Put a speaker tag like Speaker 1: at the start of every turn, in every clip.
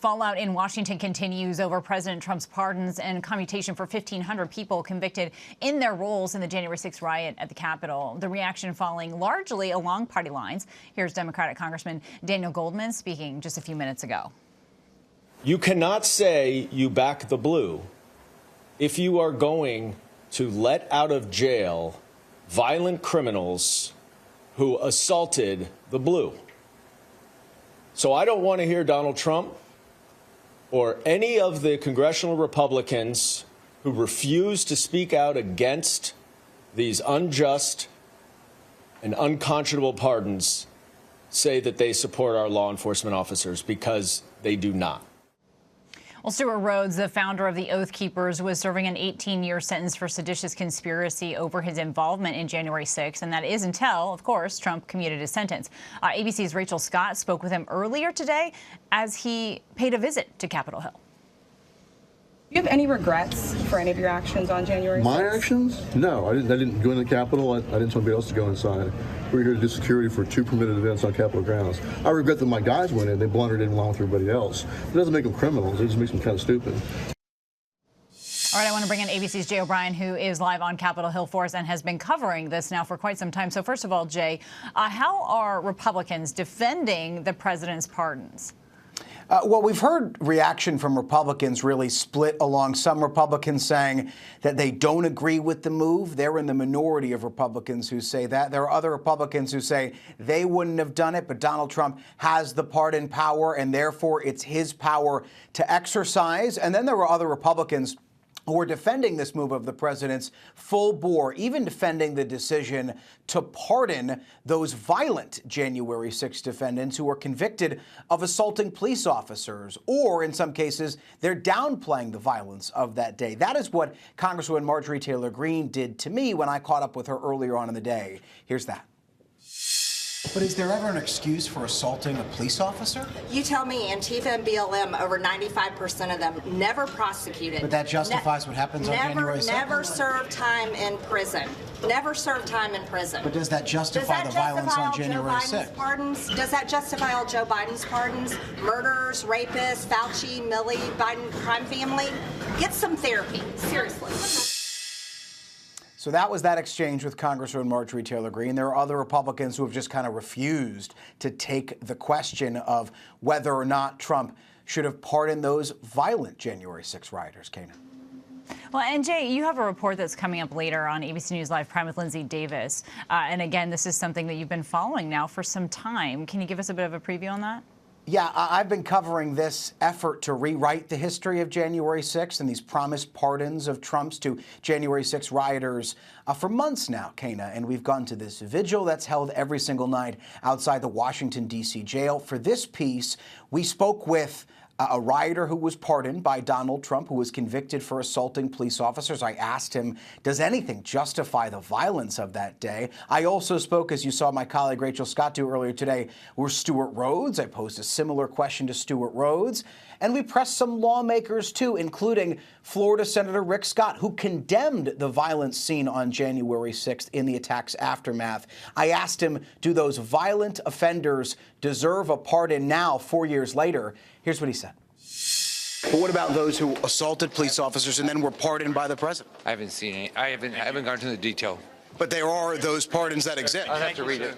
Speaker 1: fallout in Washington continues over President Trump's pardons and commutation for 1,500 people convicted in their roles in the January 6th riot at the Capitol. The reaction falling largely along party lines. Here's Democratic Congressman Daniel Goldman speaking just a few minutes ago.
Speaker 2: You cannot say you back the blue if you are going to let out of jail violent criminals who assaulted the blue. So I don't want to hear Donald Trump or any of the congressional Republicans who refuse to speak out against these unjust and unconscionable pardons say that they support our law enforcement officers, because they do not.
Speaker 1: Well, Stuart Rhodes, the founder of the Oath Keepers, was serving an 18-year sentence for seditious conspiracy over his involvement in January 6th, and that is until, of course, Trump commuted his sentence. ABC's Rachel Scott spoke with him earlier today as he paid a visit to Capitol Hill.
Speaker 3: Do you have any regrets for any of your actions on January 6th?
Speaker 4: My actions? No, I didn't go in the Capitol. I didn't tell anybody else to go inside. We were here to do security for 2 permitted events on Capitol grounds. I regret that my guys went in. They blundered in along with everybody else. It doesn't make them criminals. It just makes them kind of stupid.
Speaker 1: All right, I want to bring in ABC's Jay O'Brien, who is live on Capitol Hill for us and has been covering this now for quite some time. So first of all, Jay, how are Republicans defending the president's pardons?
Speaker 5: Well, we've heard reaction from Republicans really split along. Some Republicans saying that they don't agree with the move. They're in the minority of Republicans who say that. There are other Republicans who say they wouldn't have done it, but Donald Trump has the pardon power, and therefore it's his power to exercise. And then there were other Republicans who are defending this move of the president's full bore, even defending the decision to pardon those violent January 6 defendants who were convicted of assaulting police officers, or in some cases, they're downplaying the violence of that day. That is what Congresswoman Marjorie Taylor Greene did to me when I caught up with her earlier on in the day. Here's that.
Speaker 6: But is there ever an excuse for assaulting a police officer?
Speaker 7: You tell me. Antifa and BLM, over 95% of them never prosecuted.
Speaker 6: But that justifies what happens on January 6th?
Speaker 7: Never served time in prison. Never served time in prison.
Speaker 6: But does that justify the violence on January 6th?
Speaker 7: Pardons? Does that justify all Joe Biden's pardons? Murderers, rapists, Fauci, Milley, Biden crime family? Get some therapy. Seriously.
Speaker 5: So that was that exchange with Congresswoman Marjorie Taylor Greene. There are other Republicans who have just kind of refused to take the question of whether or not Trump should have pardoned those violent January 6 rioters. Kana.
Speaker 1: Well, and Jay, you have a report that's coming up later on ABC News Live Prime with Linsey Davis. And again, this is something that you've been following now for some time. Can you give us a bit of a preview on that?
Speaker 5: Yeah, I've been covering this effort to rewrite the history of January 6th and these promised pardons of Trump's to January 6 rioters for months now, Kana. And we've gone to this vigil that's held every single night outside the Washington, D.C. jail. For this piece, we spoke with a rioter who was pardoned by Donald Trump, who was convicted for assaulting police officers. I asked him, does anything justify the violence of that day? I also spoke, as you saw my colleague Rachel Scott do earlier today, with Stuart Rhodes. I posed a similar question to Stuart Rhodes. And we pressed some lawmakers, too, including Florida Senator Rick Scott, who condemned the violence seen on January 6th in the attack's aftermath. I asked him, do those violent offenders deserve a pardon now, 4 years later? Here's what he said.
Speaker 8: But what about those who assaulted police officers and then were pardoned by the president?
Speaker 9: I haven't seen any. I haven't gone into the detail.
Speaker 8: But there are those pardons that exist.
Speaker 9: I'll have to read it.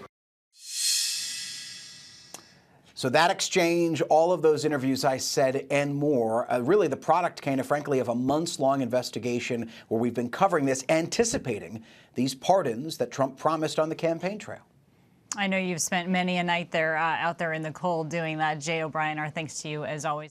Speaker 5: So that exchange, all of those interviews I said, and more, really the product, Kana, frankly, of a months-long investigation where we've been covering this, anticipating these pardons that Trump promised on the campaign trail.
Speaker 1: I know you've spent many a night there out there in the cold doing that. Jay O'Brien, our thanks to you as always.